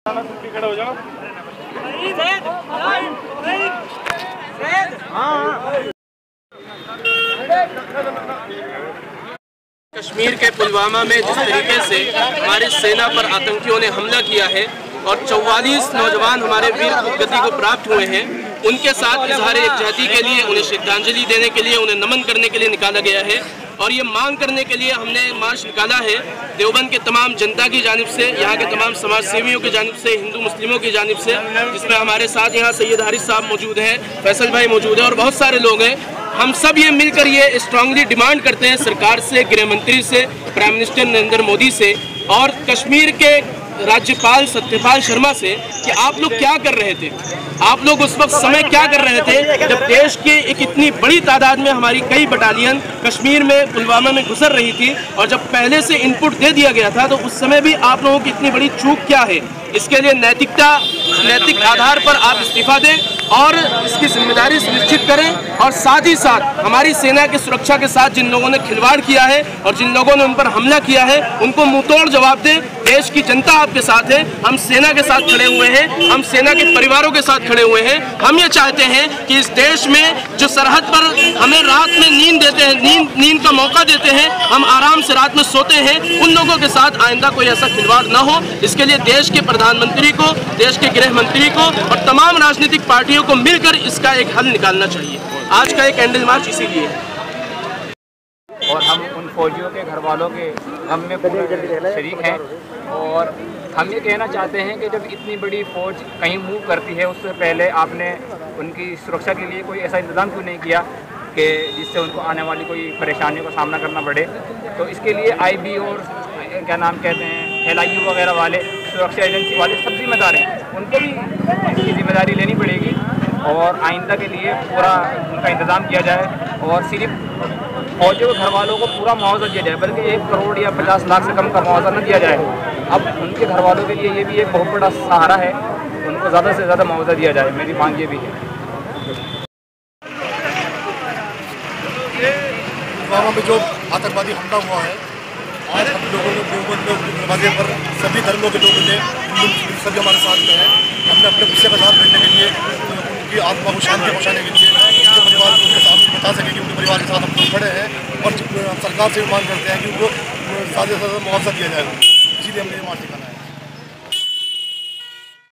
खड़े हो जाओ। कश्मीर के पुलवामा में जिस तरीके से हमारी सेना पर आतंकियों ने हमला किया है और 44 नौजवान हमारे वीर गति को प्राप्त हुए हैं, उनके साथ इजहार एकजुहती के लिए, उन्हें श्रद्धांजलि देने के लिए, उन्हें नमन करने के लिए निकाला गया है। और ये मांग करने के लिए हमने मार्च निकाला है देवबंद के तमाम जनता की जानिब से, यहाँ के तमाम समाज सेवियों की जानिब से, हिंदू मुस्लिमों की जानिब से, जिसमें हमारे साथ यहाँ सैयद हारिस साहब मौजूद हैं, फैसल भाई मौजूद हैं और बहुत सारे लोग हैं। हम सब ये मिलकर ये स्ट्रांगली डिमांड करते हैं सरकार से, गृह मंत्री से, प्राइम मिनिस्टर नरेंद्र मोदी से और कश्मीर के राज्यपाल सत्यपाल शर्मा से कि आप लोग क्या कर रहे थे, आप लोग उस वक्त समय क्या कर रहे थे जब देश की एक इतनी बड़ी तादाद में हमारी कई बटालियन कश्मीर में पुलवामा में घुसर रही थी और जब पहले से इनपुट दे दिया गया था तो उस समय भी आप लोगों की इतनी बड़ी चूक क्या है। इसके लिए नैतिक आधार पर आप इस्तीफा दें और इसकी जिम्मेदारी सुनिश्चित करें और साथ ही साथ हमारी सेना की सुरक्षा के साथ जिन लोगों ने खिलवाड़ किया है और जिन लोगों ने उन पर हमला किया है उनको मुंहतोड़ जवाब दें। देश की जनता आपके साथ है, हम सेना के साथ खड़े हुए हैं, हम सेना के परिवारों के साथ खड़े हुए हैं। हम ये चाहते हैं कि इस देश में जो सरहद पर हमें रात में नींद देते हैं, नींद का मौका देते हैं, हम आराम से रात में सोते हैं, उन लोगों के साथ आइंदा कोई ऐसा खिलवाड़ ना हो। इसके लिए देश के प्रधानमंत्री को, देश के गृह मंत्री को और तमाम राजनीतिक पार्टियों को मिलकर इसका एक हल निकालना चाहिए। आज का एक कैंडल मार्च इसीलिए है और हम उन फौजियों के घर वालों के गम में शरीक हैं और हम ये कहना चाहते हैं कि जब इतनी बड़ी फौज कहीं मूव करती है उससे पहले आपने उनकी सुरक्षा के लिए कोई ऐसा इंतज़ाम क्यों नहीं किया कि जिससे उनको आने वाली कोई परेशानियों का सामना करना पड़े। तो इसके लिए IB और क्या नाम कहते हैं LIU वगैरह वाले, सुरक्षा एजेंसी वाले सब जिम्मेदार हैं, उनको भी इसकी जिम्मेदारी लेनी पड़ेगी और आइंदा के लिए पूरा उनका इंतज़ाम किया जाए और सिर्फ फौजियों के घर वालों को पूरा मुआवजा दिया जाए, बल्कि 1 करोड़ या 50 लाख से कम का मुआवजा न दिया जाए। अब उनके घर वालों के लिए ये भी एक बहुत बड़ा सहारा है, उनको ज़्यादा से ज़्यादा मुआवजा दिया जाए, मेरी मांग ये भी है। पुलवामा में जो आतंकवादी हमला हुआ है, आज हम लोगों ने दरवाजे पर सभी धर्मों के लोगों ने, सभी हमारे साथ में हैं। हमने अपने गुस्से का इज़हार करने के लिए, उनकी आत्मा को शांति पहुँचाने के लिए, उनके परिवार को उनके सामने बता सकें कि उनके परिवार के साथ हम लोग खड़े हैं और सरकार से भी मांग करते हैं कि उनको ज़्यादा से ज़्यादा मुआवजा दिया जाए। इसीलिए हमने ये मार्च निकाला है।